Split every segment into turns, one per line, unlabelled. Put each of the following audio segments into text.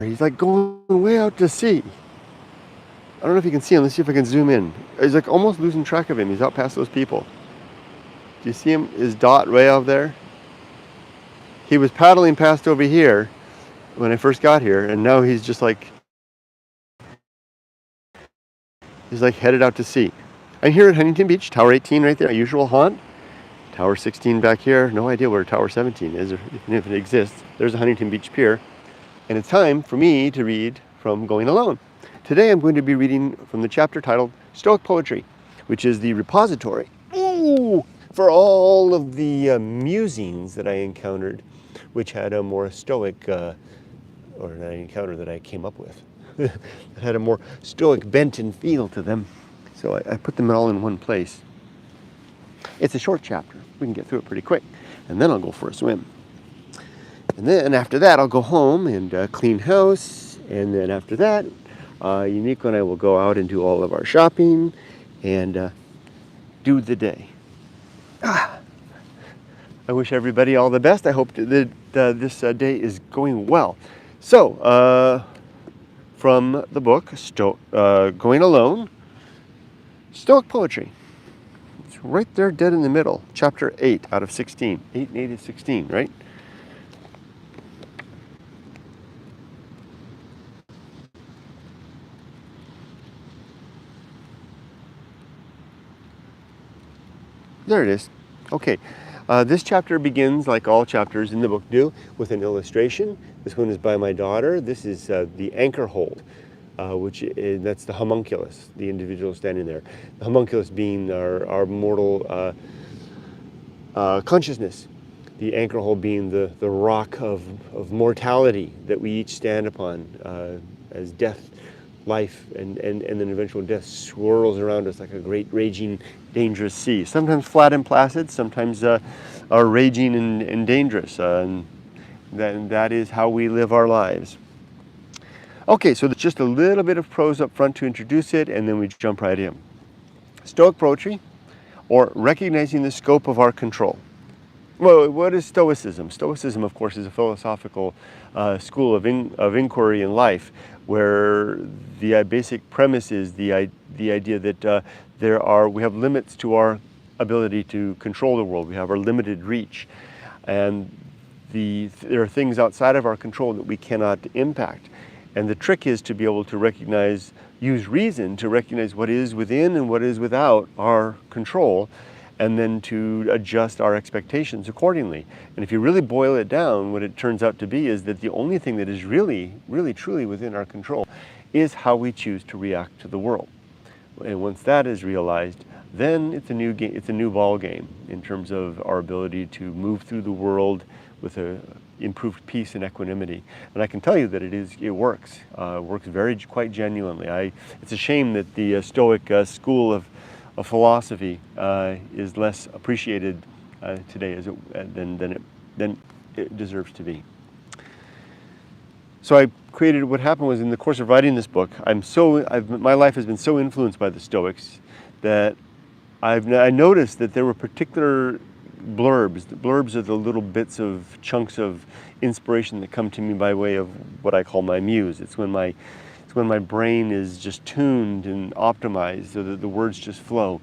He's like going way out to sea. I don't know if you can see him. Let's see if I can zoom in. He's like almost losing track of him. He's out past those people. Do you see him? His dot way out there? He was paddling past over here when I first got here, and now he's just like, he's like headed out to sea. I'm here at Huntington Beach, Tower 18 right there, my usual haunt. Tower 16 back here. No idea where Tower 17 is, or even if it exists. There's a Huntington Beach Pier. And it's time for me to read from Going Alone. Today I'm going to be reading from the chapter titled Stoic Poetry, which is the repository for all of the musings that I encountered, which had a more stoic, or that I encountered that I came up with, that had a more stoic bent and feel to them. So I put them all in one place. It's a short chapter. We can get through it pretty quick. And then I'll go for a swim. And then after that, I'll go home and clean house. And then after that, Unico and I will go out and do all of our shopping and do the day. I wish everybody all the best. I hope that this day is going well. So, from the book, Going Alone, Stoic Poetry. It's right there dead in the middle. Chapter 8 out of 16. 8 and 8 is 16, right? There it is. Okay. This chapter begins, like all chapters in the book do, with an illustration. This one is by my daughter. This is the Anchorhold, that's the homunculus, the individual standing there. The homunculus being our mortal consciousness. The Anchorhold being the rock of mortality that we each stand upon as death, life, and then eventual death swirls around us like a great raging dangerous sea. Sometimes flat and placid, sometimes raging and dangerous. And that is how we live our lives. Okay, so just a little bit of prose up front to introduce it, and then we jump right in. Stoic poetry, or recognizing the scope of our control. Well, what is Stoicism? Stoicism, of course, is a philosophical school of inquiry in life, where the basic premise is the idea that we have limits to our ability to control the world. We have our limited reach, and there are things outside of our control that we cannot impact. And the trick is to be able to use reason to recognize what is within and what is without our control, and then to adjust our expectations accordingly. And if you really boil it down, what it turns out to be is that the only thing that is really, really, truly within our control is how we choose to react to the world. And once that is realized, then it's a new game. It's a new ball game in terms of our ability to move through the world with improved peace and equanimity. And I can tell you that it works. It works quite genuinely. It's a shame that the Stoic school of philosophy is less appreciated today than it deserves to be. So what happened was, in the course of writing this book, my life has been so influenced by the Stoics that I noticed that there were particular blurbs. The blurbs are the little bits of chunks of inspiration that come to me by way of what I call my muse. It's when my brain is just tuned and optimized so that the words just flow.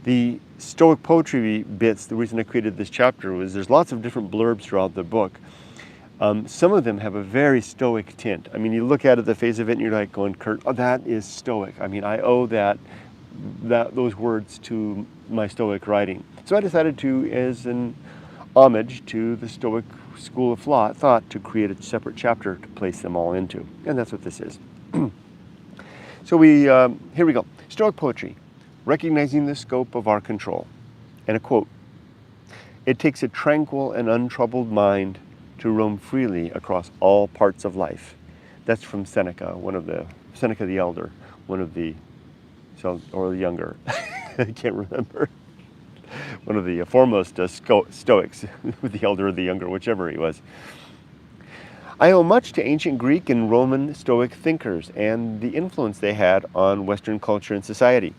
The Stoic poetry bits, the reason I created this chapter was there's lots of different blurbs throughout the book. Some of them have a very Stoic tint. I mean, you look at it, the face of it, and you're like going, Kurt, oh, that is Stoic. I mean, I owe those words to my Stoic writing. So I decided to, as an homage to the Stoic school of thought, to create a separate chapter to place them all into. And that's what this is. So here we go. Stoic poetry, recognizing the scope of our control. And a quote: "It takes a tranquil and untroubled mind to roam freely across all parts of life." That's from Seneca, Seneca the Elder, or the younger, I can't remember. One of the foremost Stoics, the elder or the younger, whichever he was. I owe much to ancient Greek and Roman Stoic thinkers and the influence they had on Western culture and society.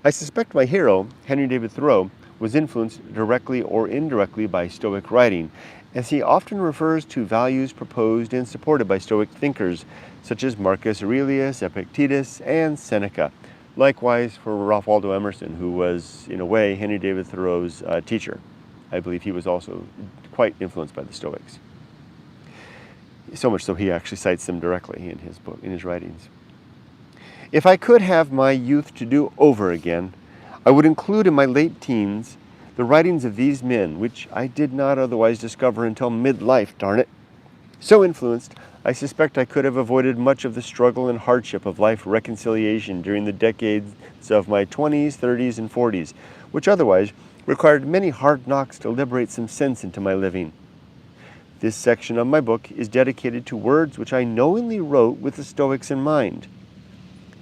I suspect my hero, Henry David Thoreau, was influenced directly or indirectly by Stoic writing, as he often refers to values proposed and supported by Stoic thinkers such as Marcus Aurelius, Epictetus, and Seneca. Likewise for Ralph Waldo Emerson, who was, in a way, Henry David Thoreau's teacher. I believe he was also quite influenced by the Stoics. So much so he actually cites them directly in his book, in his writings. If I could have my youth to do over again, I would include in my late teens the writings of these men, which I did not otherwise discover until midlife, darn it. So influenced, I suspect I could have avoided much of the struggle and hardship of life reconciliation during the decades of my 20s, 30s, and 40s, which otherwise required many hard knocks to liberate some sense into my living. This section of my book is dedicated to words which I knowingly wrote with the Stoics in mind.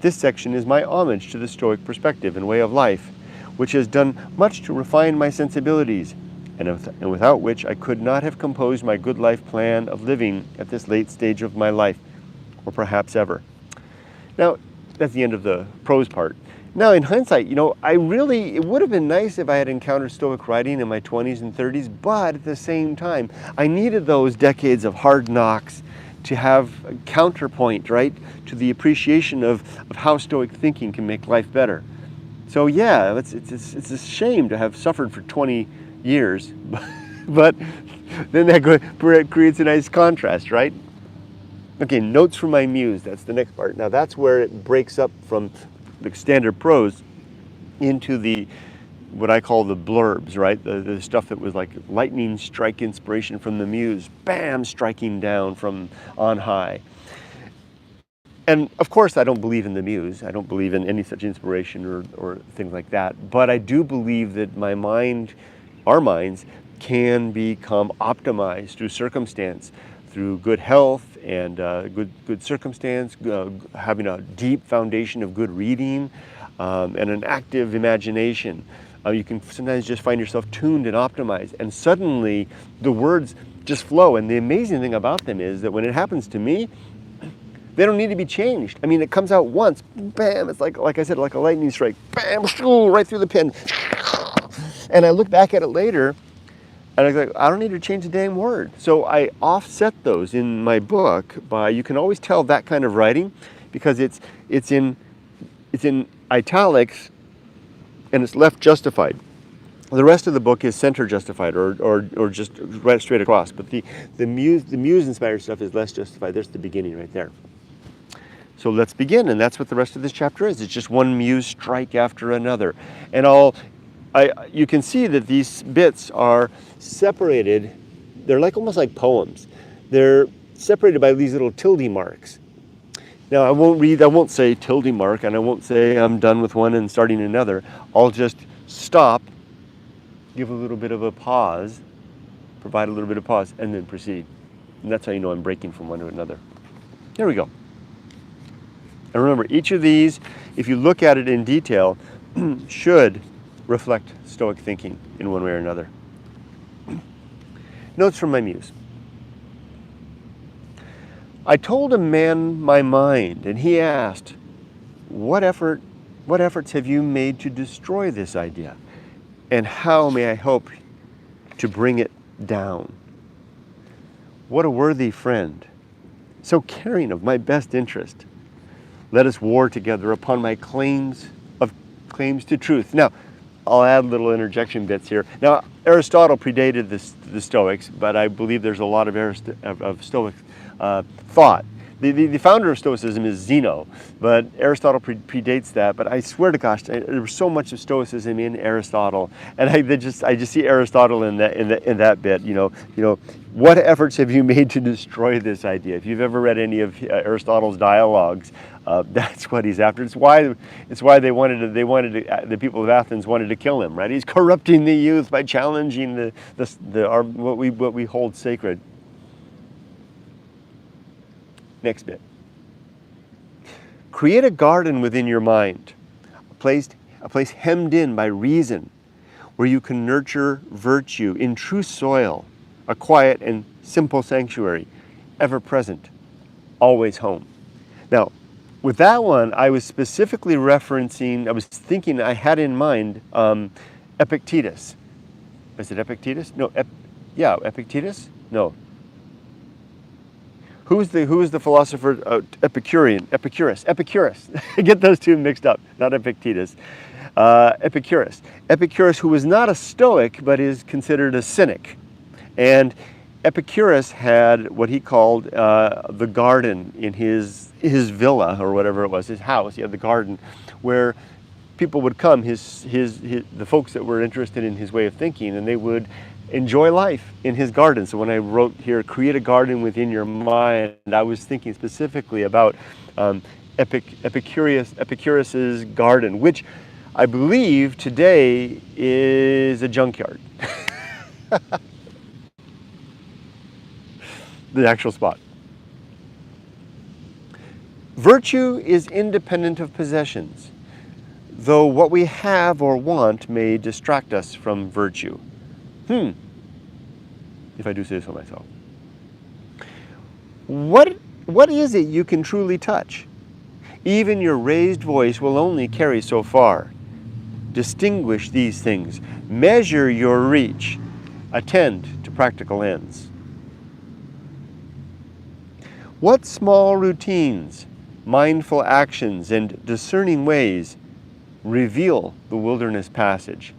This section is my homage to the Stoic perspective and way of life, which has done much to refine my sensibilities, and without which I could not have composed my good life plan of living at this late stage of my life, or perhaps ever. Now, that's the end of the prose part. Now, in hindsight, it would have been nice if I had encountered Stoic writing in my 20s and 30s, but at the same time, I needed those decades of hard knocks to have a counterpoint, right, to the appreciation of how Stoic thinking can make life better. So yeah, it's a shame to have suffered for 20 years, but then that creates a nice contrast, right? Okay, notes from my muse, that's the next part. Now that's where it breaks up from the standard prose into what I call the blurbs, right? The stuff that was like lightning strike inspiration from the muse, bam, striking down from on high. And of course, I don't believe in the muse. I don't believe in any such inspiration or things like that. But I do believe that our minds can become optimized through circumstance, through good health and good circumstance, having a deep foundation of good reading and an active imagination. You can sometimes just find yourself tuned and optimized, and suddenly the words just flow. And the amazing thing about them is that when it happens to me, they don't need to be changed. I mean, it comes out once, bam, it's like I said, like a lightning strike, bam, right through the pen. And I look back at it later, and I was like, I don't need to change a dang word. So I offset those in my book by, you can always tell that kind of writing because it's in italics and it's left justified. The rest of the book is center justified or just right straight across. But the muse inspired stuff is less justified. There's the beginning right there. So let's begin, and that's what the rest of this chapter is. It's just one muse strike after another. And you can see that these bits are separated. They're almost like poems. They're separated by these little tilde marks. Now I won't say tilde mark, and I won't say I'm done with one and starting another. I'll just stop, give a little bit of a pause, provide a little bit of pause, and then proceed. And that's how you know I'm breaking from one to another. There we go. And remember, each of these, if you look at it in detail, should reflect Stoic thinking in one way or another. Notes from my muse. I told a man my mind, and he asked, what efforts have you made to destroy this idea? And how may I hope to bring it down? What a worthy friend, so caring of my best interest. Let us war together upon my claims to truth. Now, I'll add little interjection bits here. Now, Aristotle predated the Stoics, but I believe there's a lot of Stoic thought. The founder of Stoicism is Zeno, but Aristotle predates that. But I swear to gosh, there was so much of Stoicism in Aristotle, and I just see Aristotle in that bit. What efforts have you made to destroy this idea? If you've ever read any of Aristotle's dialogues, that's what he's after. It's why the people of Athens wanted to kill him. Right? He's corrupting the youth by challenging what we hold sacred. Next bit. Create a garden within your mind, a place hemmed in by reason, where you can nurture virtue in true soil, a quiet and simple sanctuary, ever present, always home. Now, with that one, I was specifically thinking I had in mind Epictetus. Is it Epictetus? No, Epictetus? No. Who's the philosopher? Epicurus. Get those two mixed up. Not Epictetus. Epicurus. Epicurus, who was not a Stoic, but is considered a cynic. And Epicurus had what he called the garden in his villa, or whatever it was, his house. He had the garden where people would come, the folks that were interested in his way of thinking, and they would enjoy life in his garden. So when I wrote here, create a garden within your mind, I was thinking specifically about Epicurus's garden, which I believe today is a junkyard. The actual spot. Virtue is independent of possessions, though what we have or want may distract us from virtue. If I do say so myself. What is it you can truly touch? Even your raised voice will only carry so far. Distinguish these things. Measure your reach. Attend to practical ends. What small routines, mindful actions, and discerning ways reveal the wilderness passage?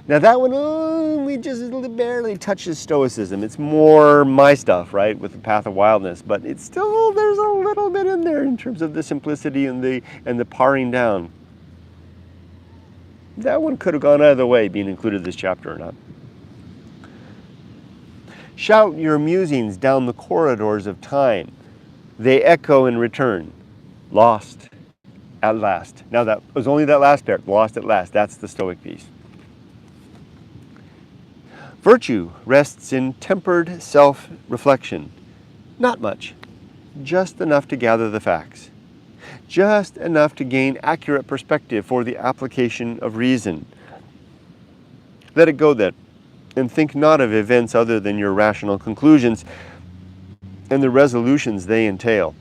Now that one only just barely touches Stoicism. It's more my stuff, right, with the path of wildness. But it's still, there's a little bit in there in terms of the simplicity and the paring down. That one could have gone either way, being included in this chapter or not. Shout your musings down the corridors of time. They echo in return. Lost at last. Now that was only that last part, lost at last. That's the Stoic piece. Virtue rests in tempered self-reflection. Not much, just enough to gather the facts. Just enough to gain accurate perspective for the application of reason. Let it go then, and think not of events other than your rational conclusions and the resolutions they entail.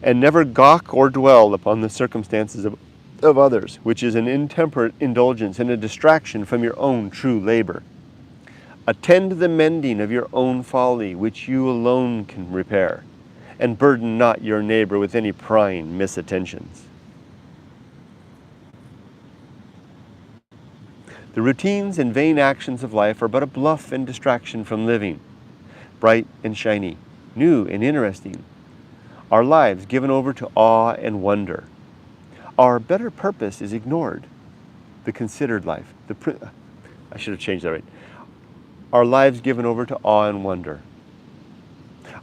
And never gawk or dwell upon the circumstances of others, which is an intemperate indulgence and a distraction from your own true labor. Attend the mending of your own folly, which you alone can repair, and burden not your neighbor with any prying misattentions. The routines and vain actions of life are but a bluff and distraction from living, bright and shiny, new and interesting. Our lives given over to awe and wonder. Our better purpose is ignored. The considered life. I should have changed that right. Our lives given over to awe and wonder.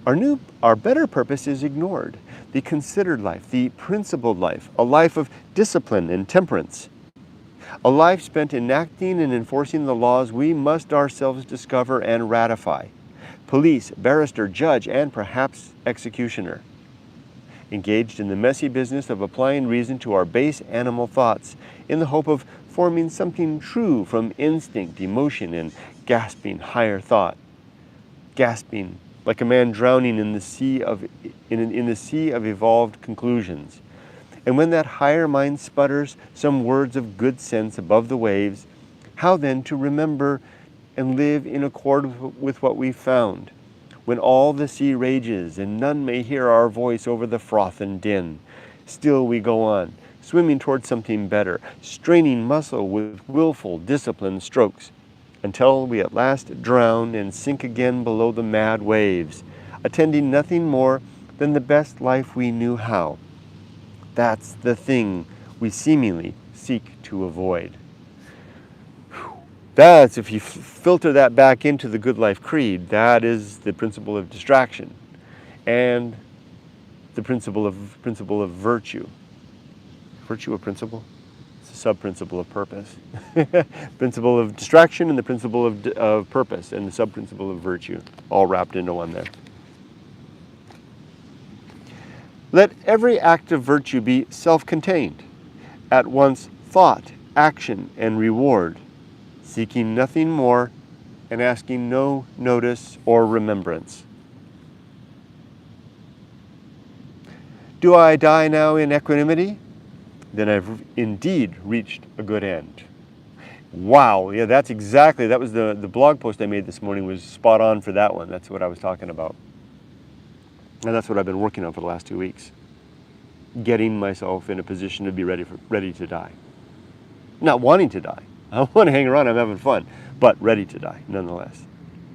Our better purpose is ignored. The considered life, the principled life, a life of discipline and temperance. A life spent enacting and enforcing the laws we must ourselves discover and ratify. Police, barrister, judge, and perhaps executioner. Engaged in the messy business of applying reason to our base animal thoughts in the hope of forming something true from instinct, emotion, and gasping higher thought. Gasping like a man drowning in the sea of evolved conclusions. And when that higher mind sputters some words of good sense above the waves, how then to remember and live in accord with what we've found? When all the sea rages and none may hear our voice over the froth and din, still we go on, swimming towards something better, straining muscle with willful, disciplined strokes, until we at last drown and sink again below the mad waves, attending nothing more than the best life we knew how. That's the thing we seemingly seek to avoid. That's, if you filter that back into the Good Life Creed, that is the principle of distraction and the principle of virtue. Virtue a principle? It's a sub-principle of purpose. Principle of distraction and the principle of purpose and the sub-principle of virtue, all wrapped into one there. Let every act of virtue be self-contained, at once thought, action, and reward, seeking nothing more and asking no notice or remembrance. Do I die now in equanimity? Then I've indeed reached a good end. Wow, yeah, that was the blog post I made this morning was spot on for that one. That's what I was talking about. And that's what I've been working on for the last 2 weeks. Getting myself in a position to be ready to die. Not wanting to die. I want to hang around, I'm having fun, but ready to die nonetheless.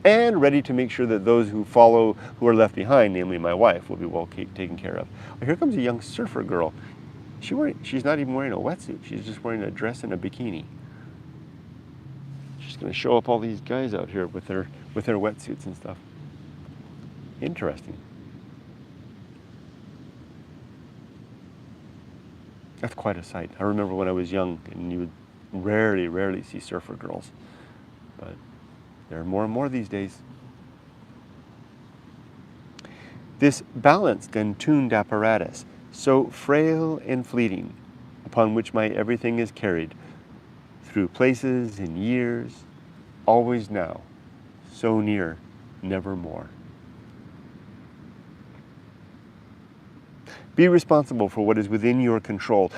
And ready to make sure that those who follow, who are left behind, namely my wife, will be well taken care of. Well, here comes a young surfer girl. She's not even wearing a wetsuit. She's just wearing a dress and a bikini. She's going to show up all these guys out here with their wetsuits and stuff. Interesting. That's quite a sight. I remember when I was young, and you would rarely see surfer girls, but there are more and more these days. This balanced and tuned apparatus, so frail and fleeting, upon which my everything is carried, through places and years, always now, so near, nevermore. Be responsible for what is within your control.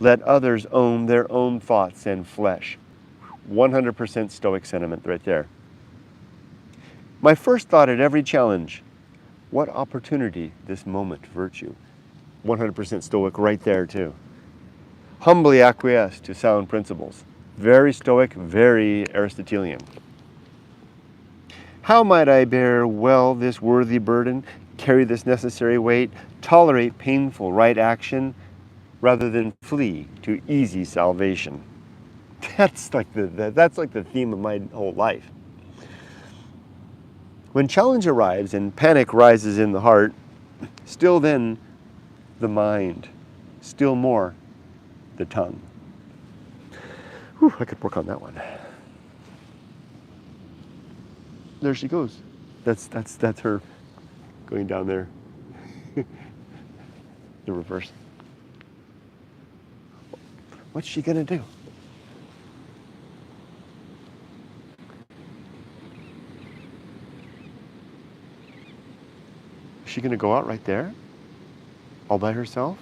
Let others own their own thoughts and flesh. 100% Stoic sentiment right there. My first thought at every challenge, what opportunity this moment virtue. 100% Stoic right there too. Humbly acquiesce to sound principles. Very Stoic, very Aristotelian. How might I bear well this worthy burden, carry this necessary weight, tolerate painful right action, rather than flee to easy salvation? That's like the theme of my whole life. When challenge arrives and panic rises in the heart, still then the mind, still more the tongue. Whew, I could work on that one. There she goes. That's her going down there. The reverse. What's she gonna do? Is she gonna go out right there? All by herself?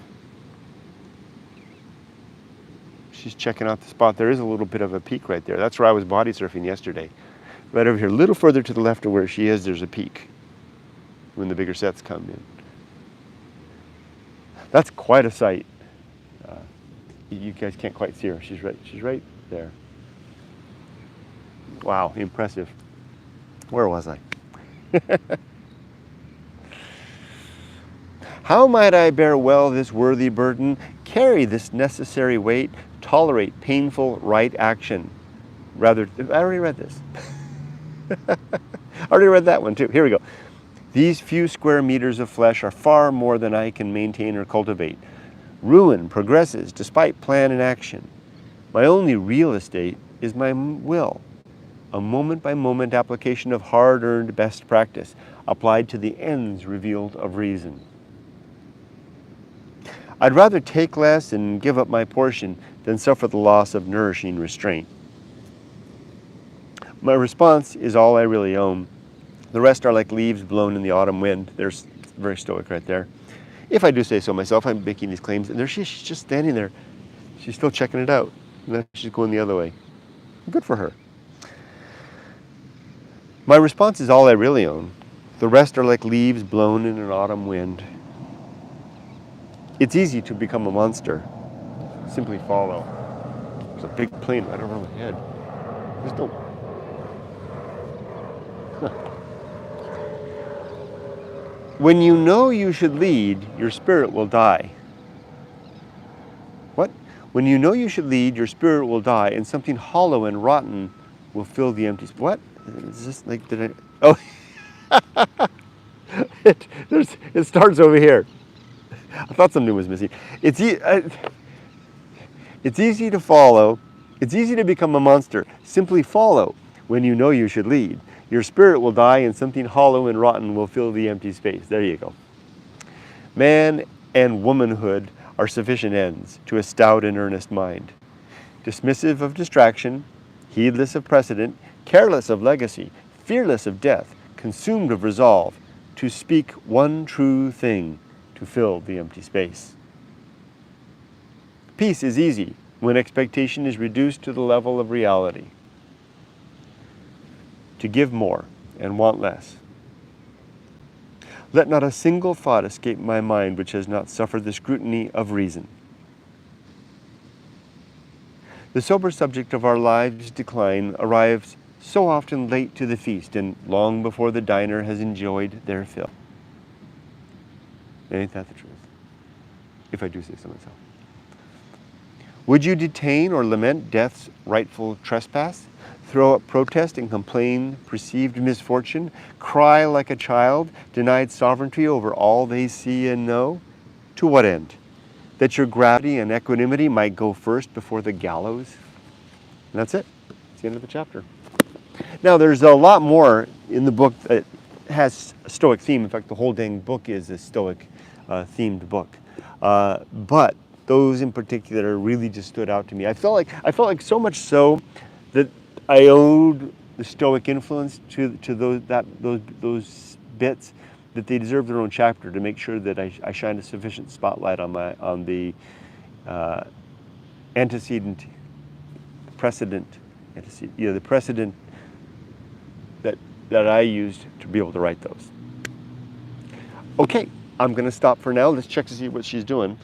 She's checking out the spot. There is a little bit of a peak right there. That's where I was body surfing yesterday. Right over here, a little further to the left of where she is, there's a peak when the bigger sets come in. That's quite a sight. You guys can't quite see her. She's right there. Wow, impressive. Where was I? How might I bear well this worthy burden, carry this necessary weight, tolerate painful right action? I already read this. I already read that one too. Here we go. These few square meters of flesh are far more than I can maintain or cultivate. Ruin progresses despite plan and action. My only real estate is my will, a moment-by-moment application of hard-earned best practice, applied to the ends revealed of reason. I'd rather take less and give up my portion than suffer the loss of nourishing restraint. My response is all I really own. The rest are like leaves blown in the autumn wind. There's very Stoic right there. If I do say so myself, I'm making these claims, and there she's just standing there. She's still checking it out. And then she's going the other way. Good for her. My response is all I really own. The rest are like leaves blown in an autumn wind. It's easy to become a monster. Simply follow. There's a big plane right over my head. There's no... When you know you should lead, your spirit will die. What? When you know you should lead, your spirit will die, and something hollow and rotten will fill the empty space. What? Is this like, did I? Oh. It starts over here. I thought something was missing. It's easy to follow. It's easy to become a monster. Simply follow when you know you should lead. Your spirit will die and something hollow and rotten will fill the empty space. There you go. Man and womanhood are sufficient ends to a stout and earnest mind. Dismissive of distraction, heedless of precedent, careless of legacy, fearless of death, consumed of resolve, to speak one true thing to fill the empty space. Peace is easy when expectation is reduced to the level of reality, to give more and want less. Let not a single thought escape my mind which has not suffered the scrutiny of reason. The sober subject of our lives' decline arrives so often late to the feast and long before the diner has enjoyed their fill. Ain't that the truth? If I do say so myself. Would you detain or lament death's rightful trespass? Throw up protest and complain perceived misfortune? Cry like a child, denied sovereignty over all they see and know? To what end? That your gravity and equanimity might go first before the gallows? And that's it. It's the end of the chapter. Now, there's a lot more in the book that has a Stoic theme. In fact, the whole dang book is a Stoic themed book. But those in particular really just stood out to me. I felt like so much so that I owed the Stoic influence to those bits, that they deserve their own chapter, to make sure that I shine a sufficient spotlight on the antecedent, precedent, the precedent that I used to be able to write those. Okay, I'm going to stop for now. Let's check to see what she's doing.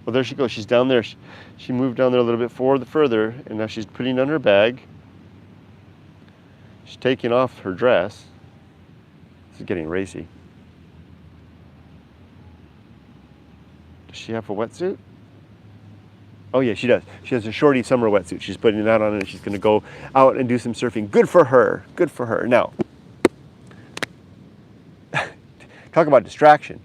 Well, there she goes. She's down there. She moved down there a little bit further, and now she's putting on her bag. She's taking off her dress. This is getting racy. Does she have a wetsuit? Oh yeah, she does. She has a shorty summer wetsuit. She's putting that on, and she's going to go out and do some surfing. Good for her. Good for her. Now, talk about distraction.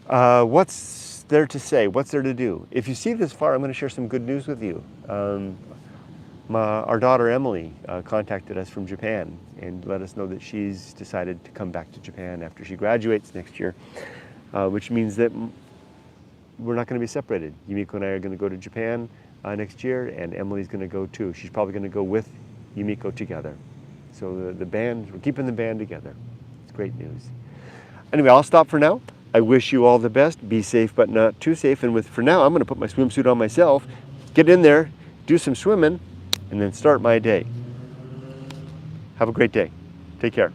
What's there to say? What's there to do? If you see this far, I'm going to share some good news with you. Our daughter Emily contacted us from Japan and let us know that she's decided to come back to Japan after she graduates next year, which means that we're not going to be separated. Yumiko and I are going to go to Japan next year, and Emily's going to go too. She's probably going to go with Yumiko together. So the band, we're keeping the band together. It's great news. Anyway, I'll stop for now. I wish you all the best. Be safe, but not too safe. And for now, I'm going to put my swimsuit on myself, get in there, do some swimming, and then start my day. Have a great day. Take care.